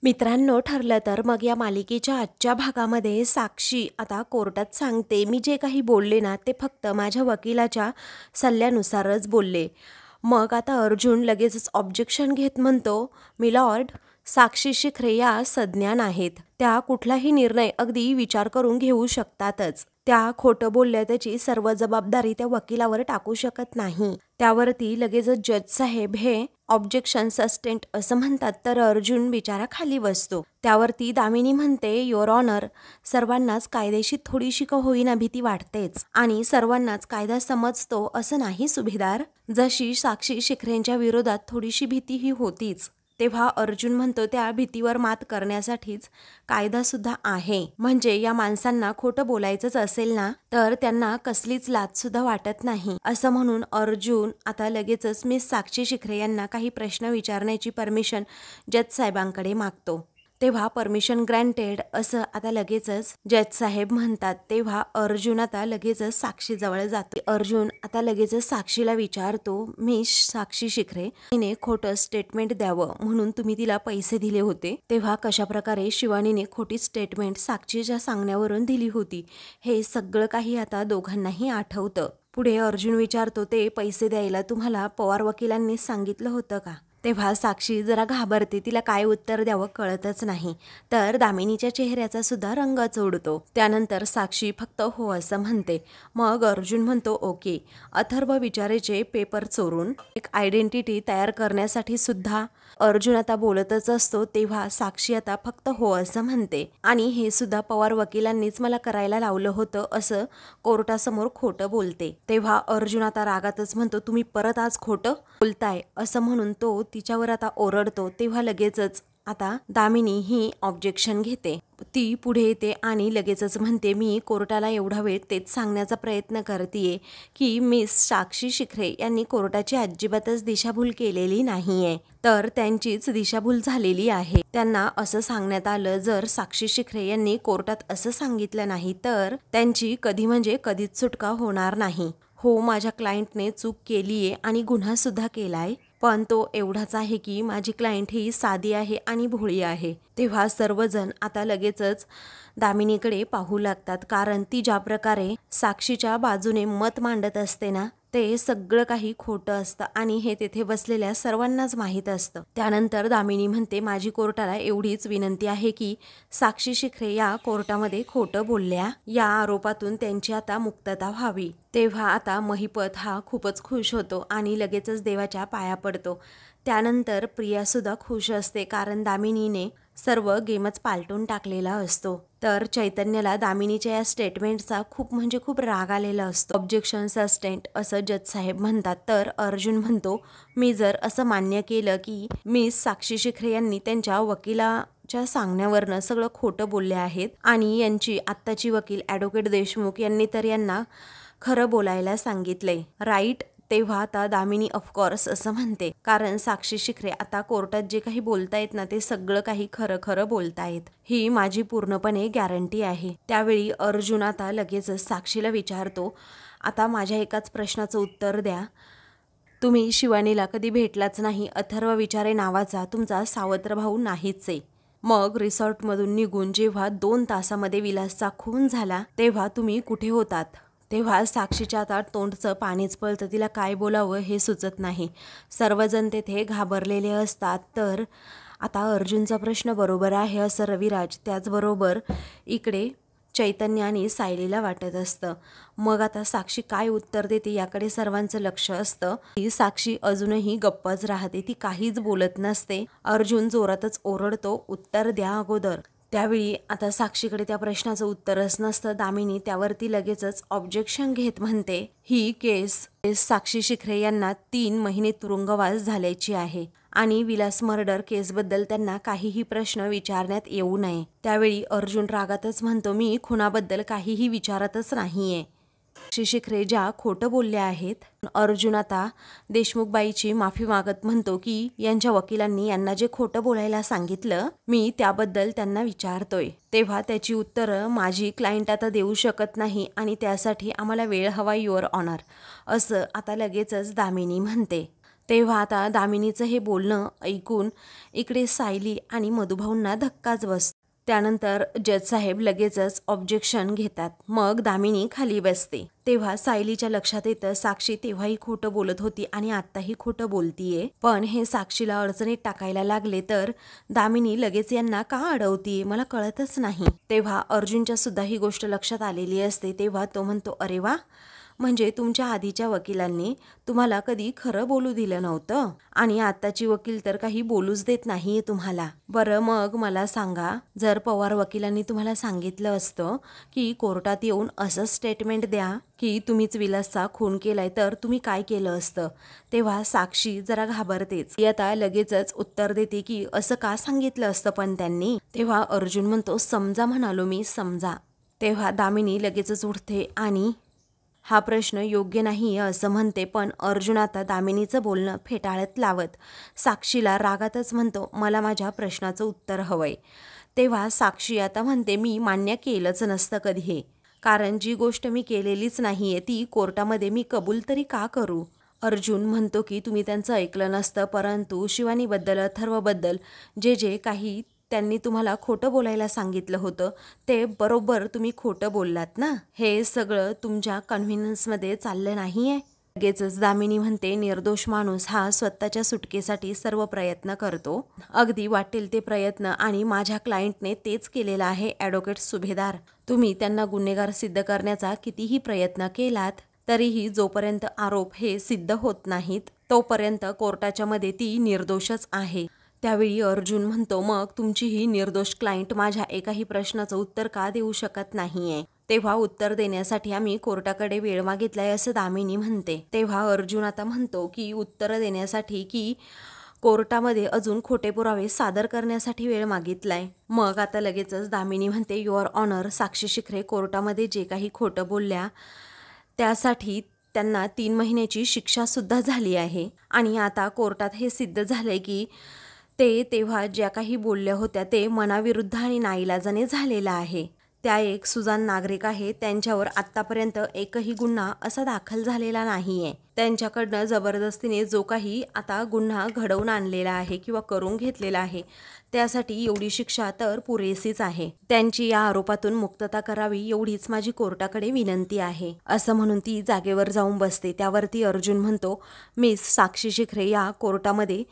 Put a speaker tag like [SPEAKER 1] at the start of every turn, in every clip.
[SPEAKER 1] मित्रांनो, ठरलं तर मग या मालिकेच्या आजच्या भागामध्ये साक्षी आता कोर्टात सांगते, मी जे काही बोलले ना ते फक्त माझ्या वकिलाच्या सल्ल्यानुसारच बोलले. मग आता अर्जुन लगेचच ऑब्जेक्शन घेत म्हणतो, मिलॉर्ड, साक्षी शिखरे या सज्ञान आहेत. त्या कुठलाही निर्णय अगदी विचार करून घेऊ शकतातच. त्या खोटं बोलल्या त्याची सर्व जबाबदारी त्या वकिलावर टाकू शकत नाही. त्यावरती लगेचच जज साहेब हे ऑब्जेक्शन सस्टेंट असं म्हणतात, तर अर्जुन बिचारा खाली बसतो. त्यावरती दामिनी म्हणते, युअर ऑनर, सर्वांनाच कायदेशी थोडीशी का होईना भीती वाटतेच आणि सर्वांनाच कायदा समजतो असं नाही सुभेदार. जशी साक्षी शिखरेंच्या विरोधात थोडीशी भीती ही होतीच. तेव्हा अर्जुन म्हणतो, त्या भीतीवर मात करण्यासाठीच कायदा सुद्धा आहे. म्हणजे या माणसांना खोटं बोलायचंच असेल ना तर त्यांना कसलीच लाज सुद्धा वाटत नाही. असं म्हणून अर्जुन आता लगेचच मिस साक्षी शिखरे यांना काही प्रश्न विचारण्याची परमिशन जज साहेबांकडे मागतो. तेव्हा परमिशन ग्रँटेड असं आता लगेचच जज साहेब म्हणतात. तेव्हा अर्जुन आता लगेचच साक्षीजवळ जातो. अर्जुन आता लगेचच साक्षीला विचारतो, मिस साक्षी शिखरे, तिने खोटं स्टेटमेंट द्यावं म्हणून तुम्ही तिला पैसे दिले होते. तेव्हा कशा प्रकारे शिवानीने खोटी स्टेटमेंट साक्षीच्या सांगण्यावरून दिली होती हे सगळं काही आता दोघांनाही आठवतं. पुढे अर्जुन विचारतो, ते पैसे द्यायला तुम्हाला पवार वकिलांनी सांगितलं होतं का? तेव्हा साक्षी जरा घाबरते, तिला काय उत्तर द्यावं कळतच नाही. तर दामिनीच्या चेहऱ्याचा सुद्धा रंग चढतो. त्यानंतर साक्षी फक्त हो असं म्हणते. मग अर्जुन म्हणतो, ओके. अथर्व विचारेचे पेपर चोरून एक आयडेंटिटी तयार करण्यासाठी सुद्धा अर्जुन आता बोलतच असतो. तेव्हा साक्षी आता फक्त हो असं म्हणते आणि हे सुद्धा पवार वकिलांनीच मला करायला लावलं होतं असं कोर्टासमोर खोटं बोलते. तेव्हा अर्जुन आता रागातच म्हणतो, तुम्ही परत आज खोटं बोलताय असं म्हणून तो तिच्यावर आता ओरडतो. तेव्हा लगेचच आता दामिनी ही ऑब्जेक्शन घेते. ती पुढे येते आणि लगेचच म्हणते, मी कोर्टाला एवढा वेळ तेच सांगण्याचा प्रयत्न करतेय की मिस साक्षी शिखरे यांनी कोर्टाची अजिबातच दिशाभूल केलेली नाहीये, तर त्यांचीच दिशाभूल झालेली आहे. त्यांना असं सांगण्यात आलं, जर साक्षी शिखरे यांनी कोर्टात असं सांगितलं नाही तर त्यांची कधी म्हणजे कधीच सुटका होणार नाही. हो, माझ्या क्लायंटने चूक केलीये आणि गुन्हा सुद्धा केलाय, पण तो एवढाच आहे की माझी क्लायंट ही साधी आहे आणि भोळी आहे. तेव्हा सर्वजण आता लगेचच दामिनीकडे पाहू लागतात, कारण ती ज्या प्रकारे साक्षीच्या बाजूने मत मांडत असते ना ते सगळं काही खोटं असतं आणि हे तेथे बसलेल्या सर्वांनाच माहीत असतं. त्यानंतर दामिनी म्हणते, माझी कोर्टाला एवढीच विनंती आहे की साक्षी शिखरे या कोर्टामध्ये खोटं बोलल्या या आरोपातून त्यांची आता मुक्तता व्हावी. तेव्हा आता महिपत हा खूपच खुश होतो आणि लगेचच देवाच्या पाया पडतो. त्यानंतर प्रिया सुद्धा खुश असते, कारण दामिनीने सर्व गेमच पालटून टाकलेला असतो. तर चैतन्याला दामिनीच्या या स्टेटमेंटचा खूप म्हणजे खूप राग आलेला असतो. ऑब्जेक्शन सस्टेंट असं जज साहेब म्हणतात. तर अर्जुन म्हणतो, मी जर असं मान्य केलं की मिस साक्षी शिखरे यांनी त्यांच्या वकिलाच्या सांगण्यावरनं सगळं खोटं बोलले आहेत आणि यांची आत्ताची वकील ॲडव्होकेट देशमुख यांनी तर यांना खरं बोलायला सांगितलंय, राईट? तेव्हा आता दामिनी ऑफकोर्स असं म्हणते, कारण साक्षी शिखरे आता कोर्टात जे काही बोलतायत ना ते सगळं काही खरं खरं बोलतायत, ही माझी पूर्णपणे गॅरंटी आहे. त्यावेळी अर्जुन आता लगेचच साक्षीला विचारतो, आता माझ्या एकाच प्रश्नाचं उत्तर द्या, तुम्ही शिवानीला कधी भेटलाच नाही. अथर्व विचारे नावाचा तुमचा सावत्र भाऊ नाहीच आहे. मग रिसॉर्टमधून निघून जेव्हा 2 तासामध्ये विलासचा खून झाला तेव्हा तुम्ही कुठे होतात? तेव्हा साक्षीच्या आता तोंडचं पाणीच पळतं, तिला काय बोलावं हे सुचत नाही. सर्वजण तेथे घाबरलेले असतात. तर आता अर्जुनचा प्रश्न बरोबर आहे असं रविराज, त्याचबरोबर इकडे चैतन्य आणि सायलीला वाटत असतं. मग आता साक्षी काय उत्तर देते याकडे सर्वांचं लक्ष असतं. ती साक्षी अजूनही गप्पच राहते, ती काहीच बोलत नसते. अर्जुन जोरातच ओरडतो, उत्तर द्या अगोदर. त्यावेळी आता साक्षीकडे त्या प्रश्नाचं उत्तरच नसतं. दामिनी त्यावरती लगेचच ऑब्जेक्शन घेत म्हणते, ही केस साक्षी शिखरे यांना 3 महिने तुरुंगवास झाल्याची आहे आणि विलास मर्डर केसबद्दल त्यांना काहीही प्रश्न विचारण्यात येऊ नये. त्यावेळी अर्जुन रागातच म्हणतो, मी खुनाबद्दल काहीही विचारतच नाहीये. साक्षी शिखरे ज्या खोटं बोलल्या आहेत. अर्जुन आता देशमुखबाईची माफी मागत म्हणतो की यांच्या वकिलांनी यांना जे खोटं बोलायला सांगितलं मी त्याबद्दल त्यांना विचारतोय. तेव्हा त्याची उत्तरं माझी क्लायंट आता देऊ शकत नाही आणि त्यासाठी आम्हाला वेळ हवा युअर ऑनर, असं आता लगेचच दामिनी म्हणते. तेव्हा आता दामिनीचं हे बोलणं ऐकून इकडे सायली आणि मधुभाऊंना धक्काच बसतो. त्यानंतर जज साहेब लगेचच ऑब्जेक्शन घेतात. मग दामिनी खाली बसते. तेव्हा सायलीच्या लक्षात येतं साक्षी तेव्हाही खोटं बोलत होती आणि आत्ताही खोटं बोलतीये. पण हे साक्षीला अडचणीत टाकायला लागले तर दामिनी लगेच यांना का अडवतीये मला कळतच नाही. तेव्हा अर्जुनच्या सुद्धा ही गोष्ट लक्षात आलेली असते. तेव्हा तो म्हणतो, अरे वा, म्हणजे तुमच्या आधीच्या वकिलांनी तुम्हाला कधी खरं बोलू दिलं नव्हतं आणि आत्ताची वकील तर काही बोलूच देत नाहीये तुम्हाला. बरं मग मला सांगा, जर पवार वकिलांनी तुम्हाला सांगितलं असतं की कोर्टात येऊन असं स्टेटमेंट द्या की तुम्हीच विलासचा खून केलाय तर तुम्ही काय केलं असतं? तेव्हा साक्षी जरा घाबरतेच. ती आता लगेचच उत्तर देते की असं का सांगितलं असतं पण त्यांनी? तेव्हा अर्जुन म्हणतो, समजा म्हणालो मी, समजा. तेव्हा दामिनी लगेचच उठते आणि हा प्रश्न योग्य नाही असं म्हणते. पण अर्जुन आता दामिनीचं बोलणं फेटाळत लावत साक्षीला रागातच म्हणतो, मला माझ्या प्रश्नाचं उत्तर हवंय. तेव्हा साक्षी आता म्हणते, मी मान्य केलंच नसतं कधी हे, कारण जी गोष्ट मी केलेलीच नाहीये ती कोर्टामध्ये मी कबूल तरी का करू? अर्जुन म्हणतो की तुम्ही त्यांचं ऐकलं नसतं, परंतु शिवानीबद्दल अथर्वबद्दल जे जे काही त्यांनी तुम्हाला खोटं बोलायला सांगितलं होतं ते बरोबर तुम्ही खोटं बोललात ना. हे सगळं तुमच्या कन्व्हिन्समध्ये चाललं नाहीये. लगेचच दामिनी म्हणते, निर्दोष माणूस हा स्वतःच्या सुटकेसाठी सर्व प्रयत्न करतो, अगदी वाटेल ते प्रयत्न, आणि माझ्या क्लायंटने तेच केलेलं आहे. ॲडव्होकेट सुभेदार, तुम्ही त्यांना गुन्हेगार सिद्ध करण्याचा कितीही प्रयत्न केलात तरीही जोपर्यंत आरोप हे सिद्ध होत नाहीत तोपर्यंत कोर्टाच्या मध्ये ती निर्दोषच आहे. त्यावेळी अर्जुन म्हणतो, मग तुमची ही निर्दोष क्लायंट माझ्या एकाही प्रश्नाचं उत्तर का देऊ शकत नाहीये? तेव्हा उत्तर देण्यासाठी आम्ही कोर्टाकडे वेळ मागितलाय असं दामिनी म्हणते. तेव्हा अर्जुन आता म्हणतो की उत्तर देण्यासाठी की कोर्टामध्ये अजून खोटे पुरावे सादर करण्यासाठी वेळ मागितलाय. मग आता लगेचच दामिनी म्हणते, युअर ऑनर, साक्षी शिखरे कोर्टामध्ये जे काही खोटं बोलल्या त्यासाठी त्यांना 3 महिन्याची शिक्षा सुद्धा झाली आहे आणि आता कोर्टात हे सिद्ध झालंय की ते तेव्हा ज्या काही बोलल्या होत्या ते मनाविरुद्ध आणि नाईलाजाने झालेला आहे. त्या एक सुजाण नागरिक आहे, त्यांच्यावर आत्तापर्यंत एकही गुन्हा असा दाखल झालेला नाहीये. त्यांच्याकडनं जबरदस्तीने जो काही आता गुन्हा घडवून आणलेला आहे किंवा करून घेतलेला आहे त्यासाठी एवढी शिक्षा तर पुरेसीच आहे. त्यांची या आरोपातून मुक्तता करावी एवढीच माझी कोर्टाकडे विनंती आहे, असं म्हणून ती जागेवर जाऊन बसते. त्यावरती अर्जुन म्हणतो, मिस साक्षी शिखरे या कोर्टामध्ये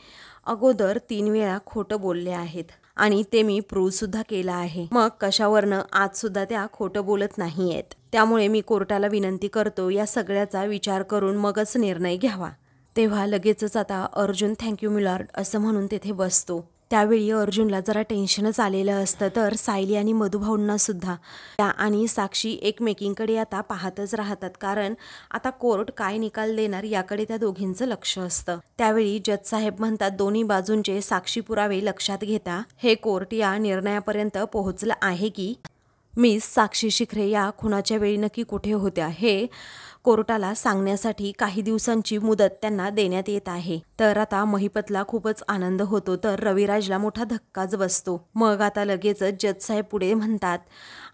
[SPEAKER 1] अगोदर 3 वेळा खोटं बोलले आहेत आणि ते मी प्रूव्ह सुद्धा केलं आहे. मग कशावरनं आज सुद्धा त्या खोटं बोलत नाहीयेत? त्यामुळे मी कोर्टाला विनंती करतो या सगळ्याचा विचार करून मगच निर्णय घ्यावा. तेव्हा लगेचच आता अर्जुन थँक्यू मिलॉर्ड असं म्हणून तेथे बसतो. त्यावेळी अर्जुनला जरा टेन्शनच आलेलं असतं. तर सायली आणि मधुभाऊंना सुद्धा त्या आणि साक्षी एकमेकींकडे आता पाहतच राहतात, कारण आता कोर्ट काय निकाल देणार याकडे त्या दोघींचं लक्ष असतं. त्यावेळी जज साहेब म्हणतात, दोन्ही बाजूंचे साक्षी पुरावे लक्षात घेता हे कोर्ट या निर्णयापर्यंत पोहोचलं आहे की मिस साक्षी शिखरे या खुनाच्या वेळी नक्की कुठे होत्या हे कोर्टाला सांगण्यासाठी काही दिवसांची मुदत त्यांना देण्यात येत आहे. तर आता महिपतला खूपच आनंद होतो, तर रविराजला मोठा धक्काच बसतो. मग आता लगेचच जज साहेब पुढे म्हणतात,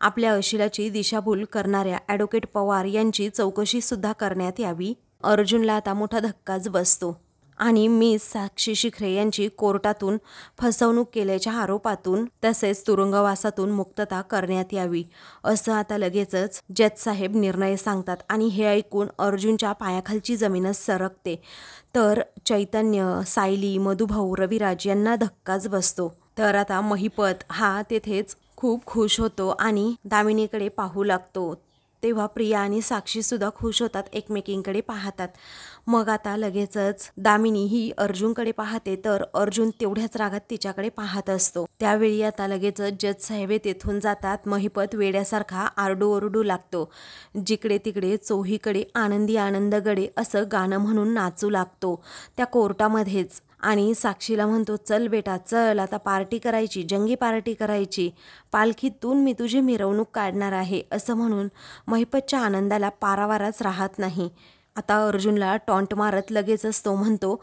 [SPEAKER 1] आपल्या अशिलाची दिशाभूल करणाऱ्या ॲडव्होकेट पवार यांची चौकशी सुद्धा करण्यात यावी. अर्जुनला आता मोठा धक्काच बसतो आणि मिस साक्षी शिखरे यांची कोर्टातून फसवणूक केल्याच्या आरोपातून तसेच तुरुंगवासातून मुक्तता करण्यात यावी असं आता लगेचच जज साहेब निर्णय सांगतात. आणि हे ऐकून अर्जुनच्या पायाखालची जमीनच सरकते. तर चैतन्य, सायली, मधुभाऊ, रविराज यांना धक्काच बसतो. तर आता महिपत हा तेथेच खूप खुश होतो आणि दामिनीकडे पाहू लागतो. तेव्हा प्रिया आणि साक्षी सुद्धा खुश होतात, एकमेकींकडे पाहतात. मग आता लगेचच दामिनी ही अर्जुनकडे पाहते, तर अर्जुन तेवढ्याच रागात तिच्याकडे पाहत असतो. त्यावेळी आता लगेचच जज साहेब तेथून जातात. महिपत वेड्यासारखा आरडू लागतो. जिकडे तिकडे चोहीकडे आनंदी आनंदगडे असं गाणं म्हणून नाचू लागतो त्या कोर्टामध्येच. आणि साक्षीला म्हणतो, चल बेटा चल, आता पार्टी करायची, जंगी पार्टी करायची, पालखीतून मी तुझी मिरवणूक काढणार आहे असं म्हणून महिपतच्या आनंदाला पारावारच राहत नाही. आता अर्जुनला टॉन्ट मारत लगेचच तो म्हणतो,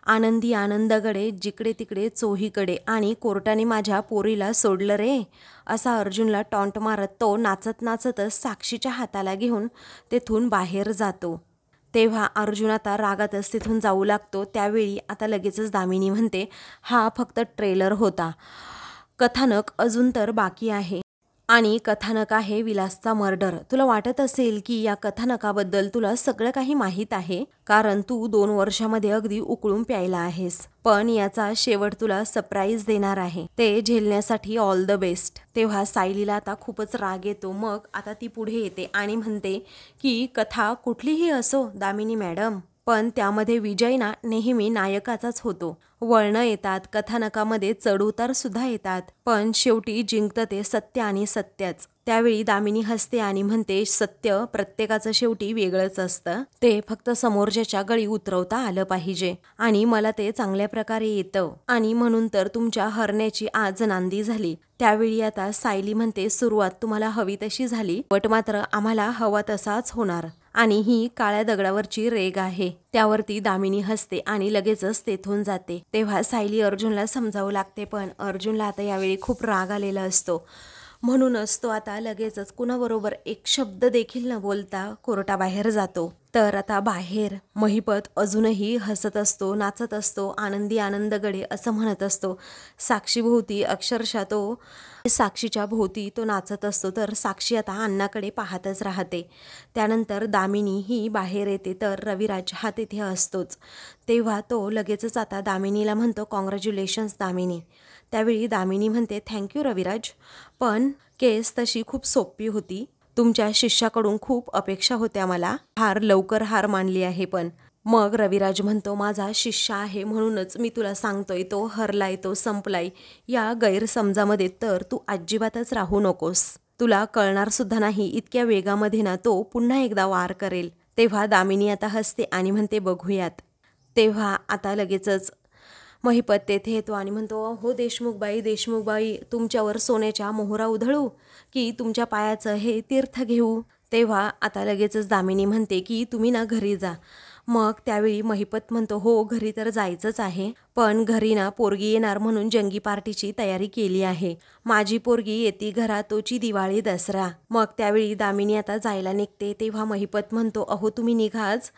[SPEAKER 1] आनंदी आनंदगडे जिकडे तिकडे चोहीकडे आणि कोर्टाने माझ्या पोरीला सोडलं रे, असा अर्जुनला टॉन्ट मारत तो नाचत नाचतच साक्षीच्या हाताला घेऊन तेथून बाहेर जातो. तेव्हा अर्जुन आता रागातच तिथून जाऊ लागतो. त्यावेळी आता लगेचच दामिनी म्हणते, हा फक्त ट्रेलर होता, कथानक अजून तर बाकी आहे. आणि कथानक आहे विलासचा मर्डर. तुला वाटत असेल की या कथानकाबद्दल तुला सगळं काही माहीत आहे, कारण तू 2 वर्षामध्ये अगदी उकळून प्यायला आहेस. पण याचा शेवट तुला सरप्राईज देणार आहे. ते झेलण्यासाठी ऑल द बेस्ट. तेव्हा सायलीला आता खूपच राग येतो. मग आता ती पुढे येते आणि म्हणते की कथा कुठलीही असो दामिनी मॅडम, पण त्यामध्ये विजय ना नेहमी नायकाचाच होतो. वळणं येतात, कथानकामध्ये चढउतार सुद्धा येतात, पण शेवटी जिंकतं ते सत्य आणि सत्यच. त्यावेळी दामिनी हसते आणि म्हणते, सत्य प्रत्येकाचं शेवटी वेगळंच असतं, ते फक्त समोरच्याच्या गळी उतरवता आलं पाहिजे आणि मला ते चांगल्या प्रकारे येतं आणि म्हणून तर तुमच्या हरण्याची आज नांदी झाली. त्यावेळी आता सायली म्हणते, सुरुवात तुम्हाला हवी तशी झाली, बट मात्र आम्हाला हवा तसाच होणार आणि ही काळ्या दगडावरची रेग आहे. त्यावरती दामिनी हसते आणि लगेचच तेथून जाते. तेव्हा सायली अर्जुनला समजावू लागते, पण अर्जुनला आता यावेळी खूप राग आलेला असतो. म्हणूनच तो आता लगेचच कुणाबरोबर एक शब्द देखील न बोलता कोर्टाबाहेर जातो. तर आता बाहेर महिपत अजूनही हसत असतो, नाचत असतो, आनंदी आनंदगडे असं म्हणत असतो. साक्षीभोवती अक्षरशः तो साक्षीच्या भोवती तो नाचत असतो. तर साक्षी आता अण्णाकडे पाहतच राहते. त्यानंतर दामिनी ही बाहेर येते, तर रविराज हा तिथे असतोच. तेव्हा तो लगेचच आता दामिनीला म्हणतो, कॉंग्रॅच्युलेशन्स दामिनी. त्यावेळी दामिनी म्हणते, थँक्यू रविराज, पण केस तशी खूप सोपी होती. तुमच्या शिष्याकडून खूप अपेक्षा होत्या, मला फार लवकर हार मानली आहे. पण मग रविराज म्हणतो, माझा शिष्य आहे म्हणूनच मी तुला सांगतोय, तो हरलाय, तो संपलाय. या गैरसमजामध्ये तर तू अजिबातच राहू नकोस. तुला कळणार सुद्धा नाही इतक्या वेगामध्ये ना तो पुन्हा एकदा वार करेल. तेव्हा दामिनी आता हसते आणि म्हणते, बघूयात. तेव्हा आता लगेचच महिपत तेथे येतो आणि म्हणतो, हो देशमुखबाई, तुमच्यावर सोन्याच्या मोहरा उधळू की तुमच्या पायाचं हे तीर्थ घेऊ. तेव्हा आता लगेचच दामिनी म्हणते की तुम्ही ना घरी जा. मग त्यावेळी महिपत म्हणतो, हो घरी तर जायचंच आहे, पण घरी ना पोरगी येणार म्हणून जंगी पार्टीची तयारी केली आहे. माझी पोरगी येती घरा तोची दिवाळी दसरा. मग त्यावेळी दामिनी आता जायला निघते. तेव्हा महिपत म्हणतो, अहो तुम्ही निघाच,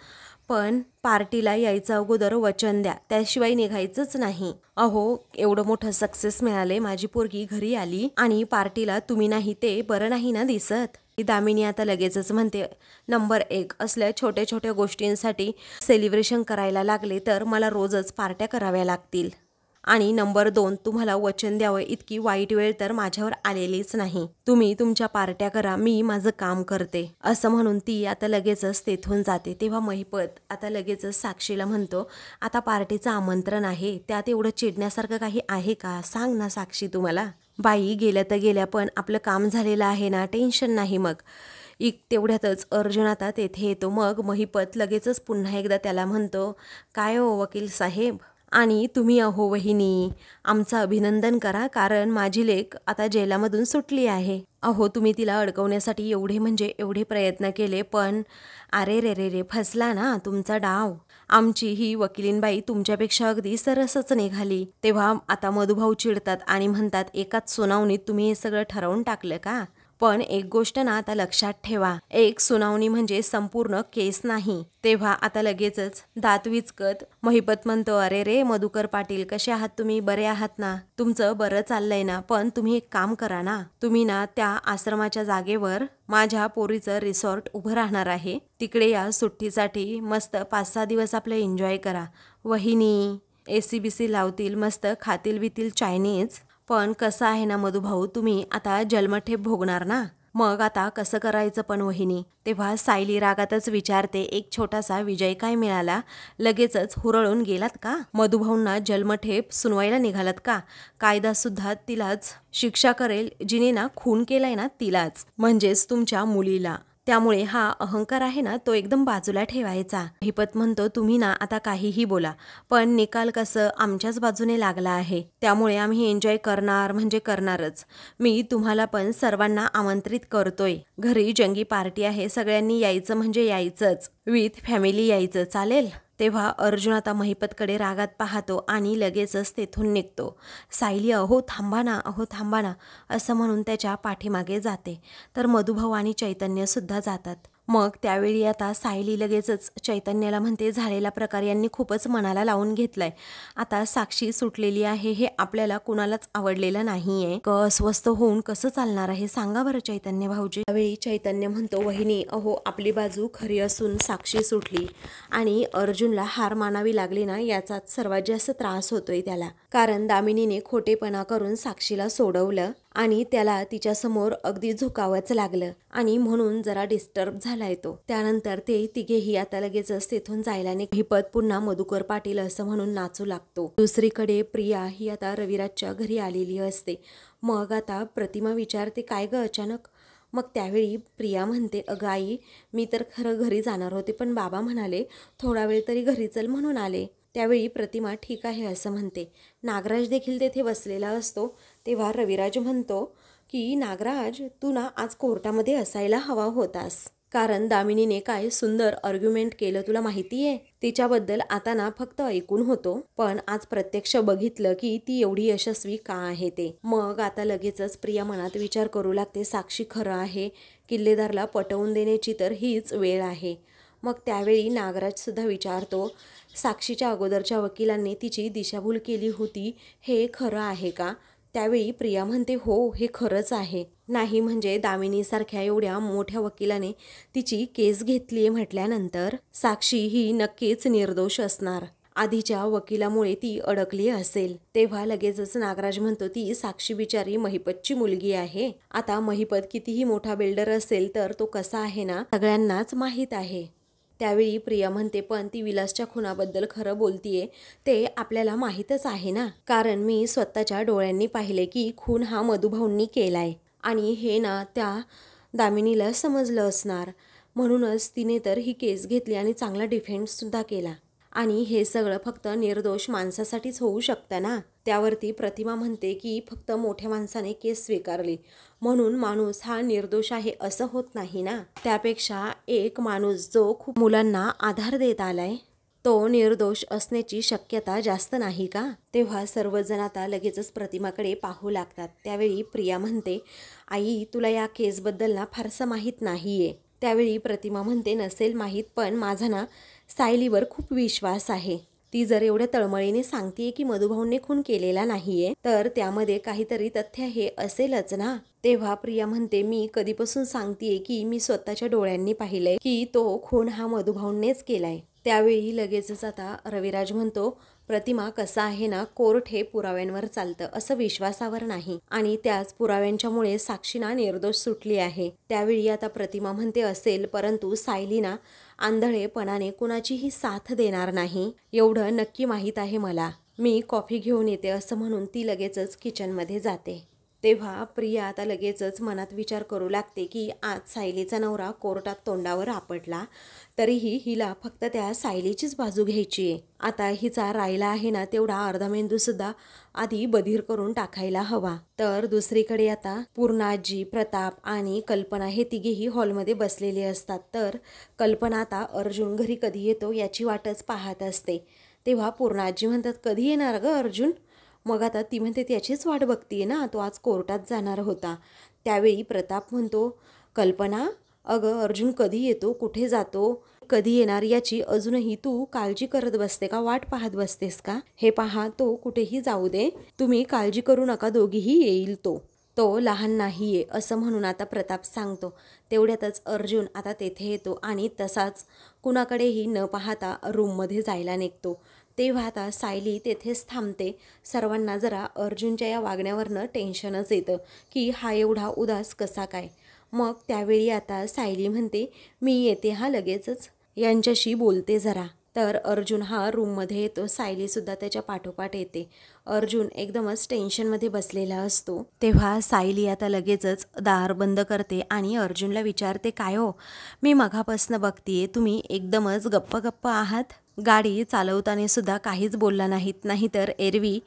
[SPEAKER 1] पण पार्टीला यायचं अगोदर वचन द्या, त्याशिवाय निघायचंच नाही. अहो एवढं मोठं सक्सेस मिळाले, माझी पोरगी घरी आली आणि पार्टीला तुम्ही नाही, ते बरं नाही ना दिसत. दामिनी आता लगेचच म्हणते, नंबर 1 असल्या छोट्या छोट्या गोष्टींसाठी सेलिब्रेशन करायला लागले तर मला रोजच पार्ट्या कराव्या लागतील. आणि नंबर 2, तुम्हाला वचन द्यावं इतकी वाईट वेळ तर माझ्यावर आलेलीच नाही. तुम्ही तुमच्या पार्ट्या करा, मी माझं काम करते. असं म्हणून ती आता लगेचच तेथून जाते. तेव्हा महिपत आता लगेचच साक्षीला म्हणतो, आता पार्टीचं आमंत्रण आहे, त्यात एवढं चिडण्यासारखं काही आहे का? सांग ना साक्षी तुम्हाला. बाई गेल्या तर गेल्या, पण आपलं काम झालेलं आहे ना, टेन्शन नाही. मग तेवढ्यातच अर्जुन आता तेथे येतो. मग महिपत लगेचच पुन्हा एकदा त्याला म्हणतो, काय हो वकील साहेब, आणि तुम्ही अहो वहिनी, आमचं अभिनंदन करा, कारण माझी लेक आता जेलामधून सुटली आहे. अहो तुम्ही तिला अडकवण्यासाठी एवढे प्रयत्न केले, पण अरे रे रे रे, फसला ना तुमचा डाव. आमची ही वकिलीनबाई तुमच्यापेक्षा अगदी सरसच निघाली. तेव्हा आता मधुभाऊ चिडतात आणि म्हणतात, एकाच सुनावणीत तुम्ही हे सगळं ठरवून टाकलं का? पण एक गोष्ट ना आता लक्षात ठेवा, एक सुनावणी म्हणजे संपूर्ण केस नाही. तेव्हा आता लगेचच दात विचकत महिपत म्हणतो, अरे रे मधुकर पाटील, कसे आहात तुम्ही? बरे आहात ना? तुमचं बरं चाललंय ना? पण तुम्ही एक काम करा ना, तुम्ही ना त्या आश्रमाच्या जागेवर माझ्या पोरीचं रिसॉर्ट उभं राहणार आहे, तिकडे या सुट्टीसाठी. मस्त 5-6 दिवस आपलं एन्जॉय करा. वहिनी AC-BC लावतील, मस्त खातील बितील चायनीज. पण कसं आहे ना मधुभाऊ, तुम्ही आता जन्मठेप भोगणार ना, मग आता कसं करायचं पण वहिनी? तेव्हा सायली रागातच विचारते, एक छोटासा विजय काय मिळाला, लगेचच हुरळून गेलात का? मधुभाऊंना जन्मठेप सुनवायला निघालात का? कायदा सुद्धा तिलाच शिक्षा करेल जिने ना खून केलाय ना, तिलाच, म्हणजेच तुमच्या मुलीला. त्यामुळे हा अहंकार आहे ना, तो एकदम बाजूला ठेवायचा. महिपत म्हणतो, तुम्ही ना आता काहीही बोला, पण निकाल कसं आमच्याच बाजूने लागला आहे, त्यामुळे आम्ही एन्जॉय करणार म्हणजे करणारच. मी तुम्हाला पण सर्वांना आमंत्रित करतोय. घरी जंगी पार्टी आहे, सगळ्यांनी यायचं म्हणजे यायचंच, विथ फॅमिली यायचं, चालेल? तेव्हा अर्जुन आता महिपतकडे रागात पाहतो आणि लगेचच तेथून निघतो. सायली अहो थांबा ना असं म्हणून त्याच्या पाठीमागे जाते. तर मधुभाऊ आणि चैतन्य सुद्धा जातात. मग त्यावेळी आता सायली लगेचच चैतन्याला म्हणते, झालेला प्रकार यांनी खूपच मनाला लावून घेतलाय. आता साक्षी सुटलेली आहे हे आपल्याला कुणालाच आवडलेलं नाहीये. अस्वस्थ होऊन कसं चालणार आहे सांगा बरं चैतन्य भाऊजी. त्यावेळी चैतन्य म्हणतो, वहिनी अहो आपली बाजू खरी असून साक्षी सुटली आणि अर्जुनला हार मानावी लागली ना, याचाच सर्वात जास्त त्रास होतोय त्याला. कारण दामिनीने खोटेपणा करून साक्षीला सोडवलं आणि त्याला तिच्यासमोर अगदी झुकावंच लागलं आणि म्हणून जरा डिस्टर्ब झालाय तो. त्यानंतर ते तिघेही आता लगेचच तेथून जायला महिपत पुन्हा मधुकर पाटील असं म्हणून नाचू लागतो. दुसरीकडे प्रिया ही आता रविराजच्या घरी आलेली असते. मग आता प्रतिमा विचारते, काय ग अचानक? मग त्यावेळी प्रिया म्हणते, अगं आई मी तर खरं घरी जाणार होते पण बाबा म्हणाले थोडा वेळ तरी घरी चल म्हणून आले. त्यावेळी प्रतिमा ठीक आहे असं म्हणते. नागराज देखील तेथे बसलेला असतो. तेव्हा रविराज म्हणतो की नागराज तू ना आज कोर्टामध्ये असायला हवा होतास, कारण दामिनीने काय सुंदर आर्ग्युमेंट केलं तुला माहिती आहे. तिच्याबद्दल आता ना फक्त ऐकून होतो पण आज प्रत्यक्ष बघितलं की ती एवढी यशस्वी का आहे ते. मग आता लगेचच प्रिया मनात विचार करू लागते, साक्षी खरं आहे, किल्लेदारला पटवून देण्याची तर हीच वेळ आहे. मग त्यावेळी नागराज सुद्धा विचारतो, साक्षीच्या अगोदरच्या वकिलांनी तिची दिशाभूल केली होती हे खरं आहे का? त्यावेळी प्रिया म्हणते, हो हे खरंच आहे. नाही म्हणजे दामिनीसारख्या एवढ्या मोठ्या वकिलाने तिची केस घेतलीये म्हटल्यानंतर साक्षी ही नक्कीच निर्दोष असणार. आधीच्या वकिलामुळे ती अडकली असेल. तेव्हा लगेचच नागराज म्हणतो, ती साक्षी बिचारी महिपतची मुलगी आहे. आता महिपत कितीही मोठा बिल्डर असेल तर तो कसा आहे ना सगळ्यांनाच माहीत आहे. त्यावेळी प्रिया म्हणते, पण ती विलासच्या खुनाबद्दल खरं बोलतीये ते आपल्याला माहीतच आहे ना, कारण मी स्वतःच्या डोळ्यांनी पाहिले की खून हा मधुभाऊंनी केलाय आणि हे ना त्या दामिनीला समजलं असणार. म्हणूनच तिने तर ही केस घेतली आणि चांगला डिफेन्ससुद्धा केला आणि हे सगळं फक्त निर्दोष माणसासाठीच होऊ शकतं ना. त्यावरती प्रतिमा म्हणते की फक्त मोठ्या माणसाने केस स्वीकारली म्हणून माणूस हा निर्दोष आहे असं होत नाही ना. त्यापेक्षा एक माणूस जो खूप मुलांना आधार देत आलाय तो निर्दोष असण्याची शक्यता जास्त नाही का? तेव्हा सर्वजण आता लगेचच प्रतिमाकडे पाहू लागतात. त्यावेळी प्रिया म्हणते, आई तुला या केसबद्दल ना फारसं माहीत नाहीये. त्यावेळी प्रतिमा म्हणते, नसेल माहीत पण माझा ना सायलीवर खूप विश्वास आहे. ती जर एवढ्या तळमळीने सांगतेय की मधुभाऊंनी खून केलेला नाहीये तर त्यामध्ये काहीतरी तथ्य हे असेलच ना. तेव्हा प्रिया म्हणते, मी कधीपासून सांगतेय की मी स्वतःच्या डोळ्यांनी पाहिलंय की तो खून हा मधुभाऊंनीच केलाय. त्यावेळी लगेचच आता रविराज म्हणतो, प्रतिमा कसा आहे ना, कोर्ट हे पुराव्यांवर चालतं असं विश्वासावर नाही आणि त्याच पुराव्यांच्यामुळे साक्षीना निर्दोष सुटली आहे. त्यावेळी आता प्रतिमा म्हणते, असेल परंतु सायलीना आंधळेपणाने कुणाचीही साथ देणार नाही एवढं नक्की माहीत आहे मला. मी कॉफी घेऊन येते असं म्हणून ती लगेचच किचनमध्ये जाते. तेव्हा प्रिया आता लगेचच मनात विचार करू लागते की आज सायलीचा नवरा कोर्टात तोंडावर आपटला तरीही हिला फक्त त्या सायलीचीच बाजू घ्यायची आहे. आता हिचा राहिला आहे ना तेवढा अर्धा मेंदूसुद्धा आधी बधीर करून टाकायला हवा. तर दुसरीकडे आता पूर्णाजी, प्रताप आणि कल्पना हे तिघेही हॉलमध्ये बसलेले असतात. तर कल्पना आता अर्जुन घरी कधी येतो याची वाटच पाहत असते. तेव्हा पूर्णाजी म्हणतात, कधी येणार ग अर्जुन? मग आता ती म्हणते, त्याचीच वाट बघतीये ना, तो आज कोर्टात जाणार होता. त्यावेळी प्रताप म्हणतो, कल्पना अगं अर्जुन कधी येतो, कुठे जातो, कधी येणार याची अजूनही तू काळजी करत बसते का, वाट पाहत बसतेस का? हे पहा तो कुठेही जाऊ दे, तुम्ही काळजी करू नका, दोघीही येईल तो लहान नाहीये असं म्हणून आता प्रताप सांगतो. तेवढ्यातच अर्जुन आता तेथे येतो आणि तसाच कुणाकडेही न पाहता रूममध्ये जायला निघतो. तेव्हा आता सायली तेथेच थांबते. सर्वांना जरा अर्जुनच्या या वागण्यावरनं टेन्शनच येतं की हा एवढा उदास कसा काय. मग त्यावेळी आता सायली म्हणते, मी येते हा लगेचच, यांच्याशी बोलते जरा. तर अर्जुन हा रूममध्ये येतो. सायलीसुद्धा त्याच्या पाठोपाठ येते. अर्जुन एकदमच टेन्शनमध्ये बसलेला असतो. तेव्हा सायली आता लगेचच दार बंद करते आणि अर्जुनला विचारते, काय हो, मी मघापासनं बघतीये तुम्ही एकदमच गप्प गप्प आहात. गाडी चालवताना सुद्धा काहीच बोलला नाहीत, नाहीतर एरवी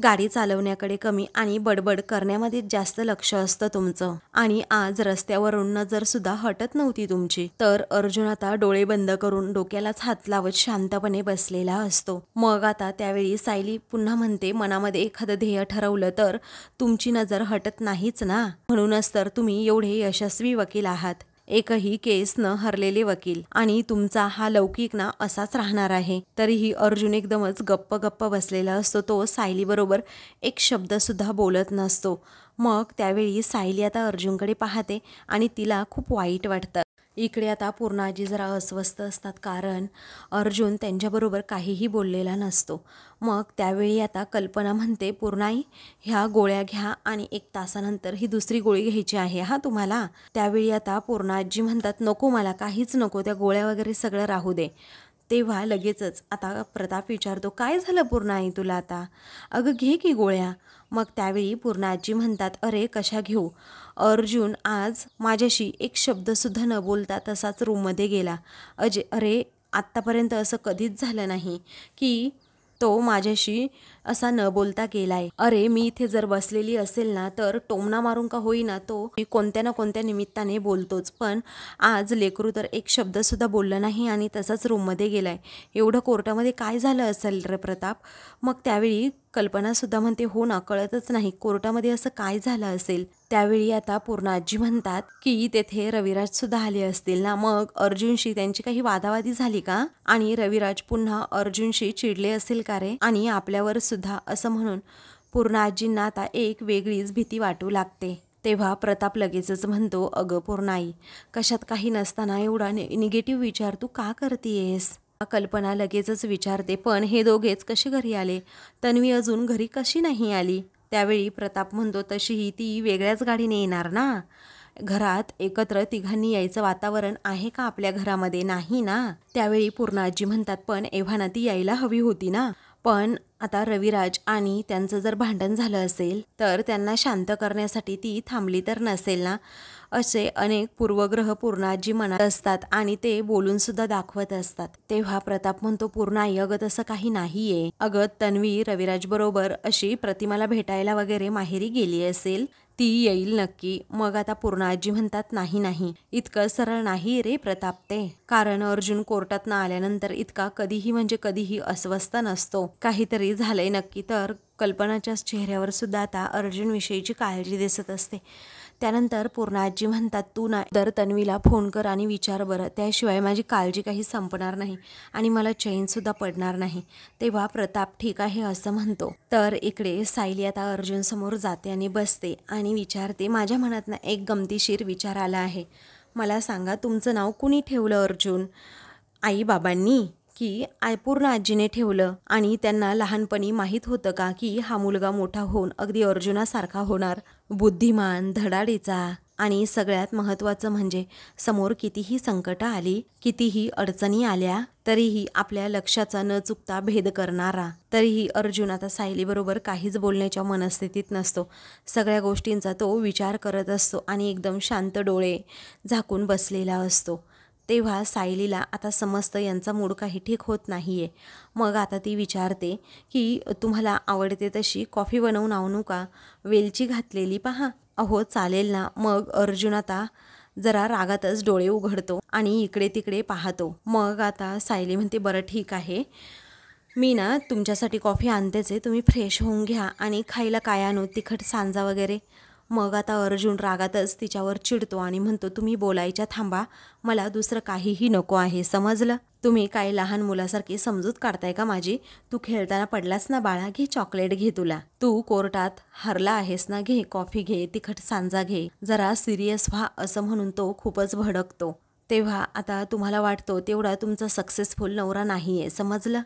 [SPEAKER 1] गाडी चालवण्याकडे कमी आणि बडबड करण्यामध्ये जास्त लक्ष असतं तुमचं आणि आज रस्त्यावरून नजर सुद्धा हटत नव्हती तुमची. तर अर्जुन आता डोळे बंद करून डोक्यालाच हात लावत शांतपणे बसलेला असतो. मग आता त्यावेळी सायली पुन्हा म्हणते, मनामध्ये एखादं ध्येय ठरवलं तर तुमची नजर हटत नाहीच ना, म्हणूनच तर तुम्ही एवढे यशस्वी वकील आहात. एकही केस न हरलेले वकील आणि तुमचा हा लौकिक ना असाच राहणार आहे. तरीही अर्जुन एकदमच गप्प गप्प बसलेला असतो. तो सायली बरोबर एक शब्द सुद्धा बोलत नसतो. मग त्यावेळी सायली आता अर्जुनकडे पाहते आणि तिला खूप वाईट वाटतं. इकडे आता पूर्णाजी जरा अस्वस्थ असतात, कारण अर्जुन त्यांच्याबरोबर काहीही बोललेला नसतो. मग त्यावेळी आता कल्पना म्हणते, पूर्णाई ह्या गोळ्या घ्या आणि 1 तासानंतर ही दुसरी गोळी घ्यायची आहे हा तुम्हाला. त्यावेळी आता पूर्णाजी म्हणतात, नको मला काहीच नको, त्या गोळ्या वगैरे सगळं राहू दे. तेव्हा लगेचच आता प्रताप विचारतो, काय झालं पूर्णाई तुला आता? अगं घे की गोळ्या. मग त्यावेळी पूर्णाजी म्हणतात, अरे कशा घेऊ? अर्जुन आज माझ्याशी एक शब्दसुद्धा न बोलता तसाच रूममध्ये गेला. अरे आत्तापर्यंत असं कधीच झालं नाही की तो माझ्याशी असा न बोलता गेलाय. अरे मी इथे जर बसलेली असेल ना तर टोमणा मारून का होईना तो कोणत्या ना कोणत्या निमित्ताने बोलतोच, पण आज लेकरू तर एक शब्दसुद्धा बोललं नाही आणि तसाच रूममध्ये गेलाय. एवढं कोर्टामध्ये काय झालं असेल रे प्रताप? मग त्यावेळी कल्पनासुद्धा म्हणते, हो ना, कळतच नाही कोर्टामध्ये असं काय झालं असेल. त्यावेळी आता पूर्णाजी म्हणतात की तेथे रविराजसुद्धा आले असतील ना, मग अर्जुनशी त्यांची काही वादावादी झाली का? आणि रविराज पुन्हा अर्जुनशी चिडले असेल का रे? आणि आपल्यावर सुद्धा, असं म्हणून पूर्णाजींना आता एक वेगळीच भीती वाटू लागते. तेव्हा प्रताप लगेचच म्हणतो, अगं पूर्णाई, कशात काही नसताना एवढा निगेटिव्ह विचार तू का करतीयेस? कल्पना लगेचच विचारते, पण हे दोघेच कसे घरी आले? तन्वी अजून घरी कशी नाही आली? त्यावेळी प्रताप म्हणतो, तशीही ती वेगळ्याच गाडीने येणार ना. घरात एकत्र तिघांनी यायचं वातावरण आहे का आपल्या घरामध्ये? नाही ना. त्यावेळी पूर्णाजी म्हणतात, पण एव्हाना ती यायला हवी होती ना. पण आता रविराज आणि त्यांचं जर भांडण झालं असेल तर त्यांना शांत करण्यासाठी ती थांबली तर नसेल ना. असे अनेक पूर्वग्रह पूर्णाजी मनात असतात आणि ते बोलून सुद्धा दाखवत असतात. तेव्हा प्रताप म्हणतो, पूर्णाई अगं तसं काही नाहीये. अगं तन्वी रविराज बरोबर अशी प्रतिमाला भेटायला वगैरे माहेरी गेली असेल, ती येईल नक्की. मग आता पूर्णाजी म्हणतात, नाही, इतकं सरळ नाही रे प्रताप ते. कारण अर्जुन कोर्टातनं आल्यानंतर इतका कधीही म्हणजे कधीही अस्वस्थ नसतो. काहीतरी झालंय नक्की. तर कल्पनाच्या चेहऱ्यावर सुद्धा आता अर्जुन विषयीची काळजी दिसत असते. त्यानंतर पूर्णाजी म्हणतात, तू ना तर तन्वीला फोन कर आणि विचार बरं, त्याशिवाय माझी काळजी काही संपणार नाही आणि मला चैनसुद्धा पडणार नाही. तेव्हा प्रताप ठीक आहे असं म्हणतो. तर इकडे सायली आता अर्जुन समोर जाते आणि बसते आणि विचारते, माझ्या मनात ना एक गमतीशीर विचार आला आहे. मला सांगा, तुमचं नाव कुणी ठेवलं अर्जुन? आई बाबांनी की पूर्ण आजीने ठेवलं? आणि त्यांना लहानपणी माहीत होतं का की हा मुलगा मोठा होऊन अगदी अर्जुनासारखा होणार, बुद्धिमान, धडाडीचा आणि सगळ्यात महत्त्वाचं म्हणजे समोर कितीही संकटं आली, कितीही अडचणी आल्या तरीही आपल्या लक्षाचा न चुकता भेद करणारा. तरीही अर्जुन आता सायलीबरोबर काहीच बोलण्याच्या मनस्थितीत नसतो. सगळ्या गोष्टींचा तो विचार करत असतो आणि एकदम शांत डोळे झाकून बसलेला असतो. तेव्हा सायलीला आता समजतं यांचा मूड काही ठीक होत नाहीये. मग आता ती विचारते की तुम्हाला आवडते तशी कॉफी बनवून आणू का? वेलची घातलेली पहा. अहो चालेल ना. मग अर्जुन आता जरा रागातच डोळे उघडतो आणि इकडे तिकडे पाहतो. मग आता सायली म्हणते, बरं ठीक आहे, मी ना तुमच्यासाठी कॉफी आणतेच आहे, तुम्ही फ्रेश होऊन घ्या आणि खायला काय आणू, तिखट सांजा वगैरे? मग आता अर्जुन रागातच तिच्यावर चिडतो आणि म्हणतो, तुम्ही बोलायच्या थांबा, मला दुसरं काहीही नको आहे, समजलं? तुम्ही काय लहान मुलासारखी समजूत काढताय का माझी? तू खेळताना पडलास ना बाळा, घे चॉकलेट घे तुला. तू कोर्टात हरला आहेस ना, घे कॉफी घे, तिखट सांजा घे, जरा सिरियस व्हा, असं म्हणून तो खूपच भडकतो. तेव्हा आता तुम्हाला वाटतो तेवढा तुमचा सक्सेसफुल नवरा नाहीये, समजलं?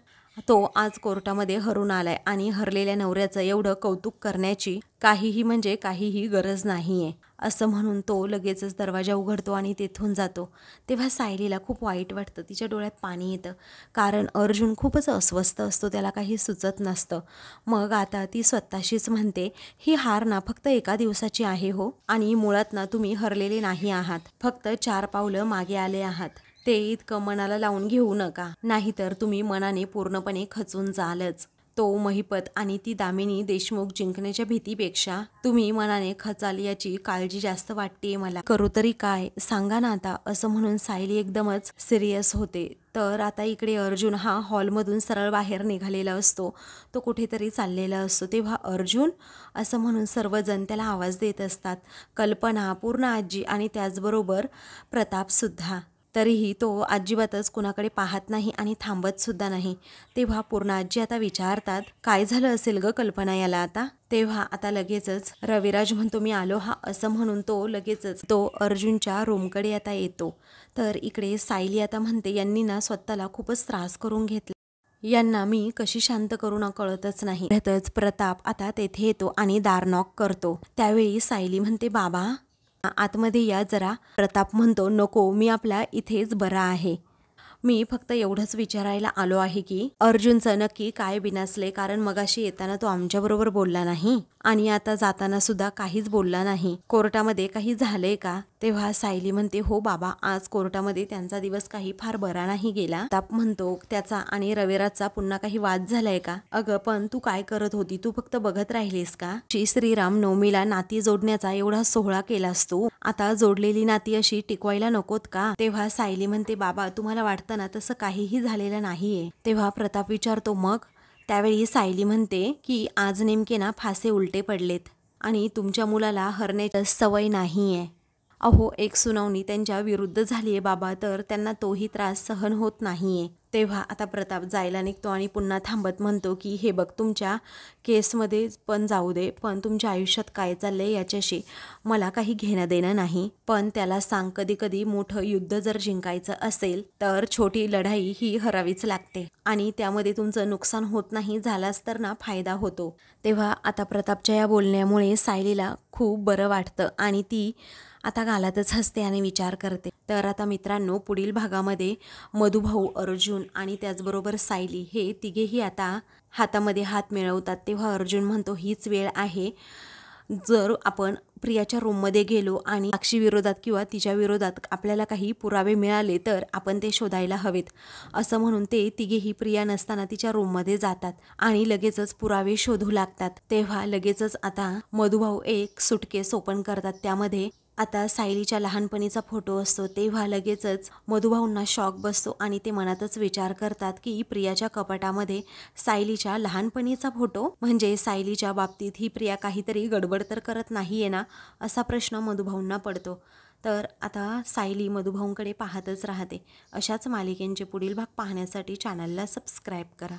[SPEAKER 1] तो आज कोर्टामध्ये हरून आलाय आणि हरलेल्या नवऱ्याचं एवढं कौतुक करण्याची काहीही म्हणजे काहीही गरज नाहीये, असं म्हणून तो लगेचच दरवाजा उघडतो आणि तेथून जातो. तेव्हा सायलीला खूप वाईट वाटतं, तिच्या डोळ्यात पाणी येतं, कारण अर्जुन खूपच अस्वस्थ असतो, त्याला काही सुचत नसतं. मग आता ती स्वतःशीच म्हणते, ही हार ना फक्त एका दिवसाची आहे हो, आणि मुळात ना तुम्ही हरलेले नाही आहात, फक्त 4 पावलं मागे आले आहात. ते इतकं मनाला लावून घेऊ नका, नाहीतर तुम्ही मनाने पूर्णपणे खचून जालच. तो महिपत आणि ती दामिनी देशमुख जिंकण्याच्या भीतीपेक्षा तुम्ही मनाने खचाल याची काळजी जास्त वाटते मला. करू तरी काय सांगा ना आता, असं म्हणून सायली एकदमच सिरियस होते. तर आता इकडे अर्जुन हा हॉलमधून सरळ बाहेर निघालेला असतो. तो कुठेतरी चाललेला असतो. तेव्हा अर्जुन असं म्हणून सर्वजण त्याला आवाज देत असतात. कल्पना, पूर्ण आजी आणि त्याचबरोबर प्रतापसुद्धा. तरीही तो अजिबातच कुणाकडे पाहत नाही आणि थांबत सुद्धा नाही. तेव्हा पूर्ण आजी आता विचारतात, काय झालं असेल ग कल्पना याला आता? तेव्हा आता लगेचच रविराज म्हणतो, मी आलो हा, असं म्हणून तो लगेचच तो अर्जुनच्या रूमकडे आता येतो. तर इकडे सायली आता म्हणते, यांनी ना स्वतःला खूपच त्रास करून घेतला, यांना मी कशी शांत करू ना कळतच नाही. त्यातच प्रताप आता तेथे येतो आणि दार नॉक करतो. त्यावेळी सायली म्हणते, बाबा आतमध्ये या जरा. प्रताप म्हणतो, नको, मी आपला इथेच बरा आहे. मी फक्त एवढंच विचारायला आलो आहे की अर्जुनचं नक्की काय बिनसले, कारण मगाशी येताना तो आमच्याबरोबर बोलला नाही आणि आता जाताना सुद्धा काहीच बोलला नाही. कोर्टामध्ये काही झालंय का? तेव्हा सायली म्हणते, हो बाबा, आज कोर्टामध्ये त्यांचा दिवस काही फार बरा नाही गेला. प्रताप म्हणतो, त्याचा आणि रविराजचा पुन्हा काही वाद झालाय का? अगं पण तू काय करत होती? तू फक्त बघत राहिलीस का? श्रीराम नवमीला नाती जोडण्याचा एवढा सोहळा केलास तू, आता जोडलेली नाती अशी टिकवायला नकोत का? तेव्हा सायली म्हणते, बाबा तुम्हाला वाटतं ना तसं काहीही झालेलं नाहीये. तेव्हा प्रताप विचारतो, मग? त्यावेळी सायली म्हणते की आज नेमके ना फासे उलटे पडलेत आणि तुमच्या मुलाला हरण्याची सवय नाहीये. अहो, एक सुनावणी त्यांच्या विरुद्ध झालीये बाबा, तर त्यांना तोही त्रास सहन होत नाहीये. तेव्हा आता प्रताप जायला निघतो आणि पुन्हा थांबत म्हणतो की हे बघ, तुमच्या केसमध्ये पण जाऊ दे, पण तुमच्या आयुष्यात काय चाललंय याच्याशी मला काही घेणं देणं नाही. पण त्याला सांग, कधी कधी मोठं युद्ध जर जिंकायचं असेल तर छोटी लढाई ही हरावीच लागते आणि त्यामध्ये तुमचं नुकसान होत नाही, झालाच तर ना फायदा होतो. तेव्हा आता प्रतापच्या या बोलण्यामुळे सायलीला खूप बरं वाटतं आणि ती आता गालातच हसते आणि विचार करते. तर आता मित्रांनो, पुढील भागामध्ये मधुभाऊ, अर्जुन आणि त्याचबरोबर सायली हे तिघेही आता हातामध्ये हात मिळवतात. तेव्हा अर्जुन म्हणतो, हीच वेळ आहे, जर आपण प्रियाच्या रूममध्ये गेलो आणि साक्षी विरोधात किंवा तिच्या विरोधात आपल्याला काही पुरावे मिळाले तर आपण ते शोधायला हवेत. असं म्हणून ते तिघेही प्रिया नसताना तिच्या रूममध्ये जातात आणि लगेचच पुरावे शोधू लागतात. तेव्हा लगेचच आता मधुभाऊ एक सुटकेस ओपन करतात. त्यामध्ये आता सायलीच्या लहानपणीचा फोटो असतो. तेव्हा लगेचच मधुभाऊंना शॉक बसतो आणि ते मनातच विचार करतात की प्रियाच्या कपाटामध्ये सायलीच्या लहानपणीचा फोटो, म्हणजे सायलीच्या बाबतीत ही प्रिया काहीतरी गडबड तर करत नाहीये ना, असा प्रश्न मधुभाऊंना पडतो. तर आता सायली मधुभाऊंकडे पाहतच राहते. अशाच मालिकेंचे पुढील भाग पाहण्यासाठी चॅनलला सबस्क्राईब करा.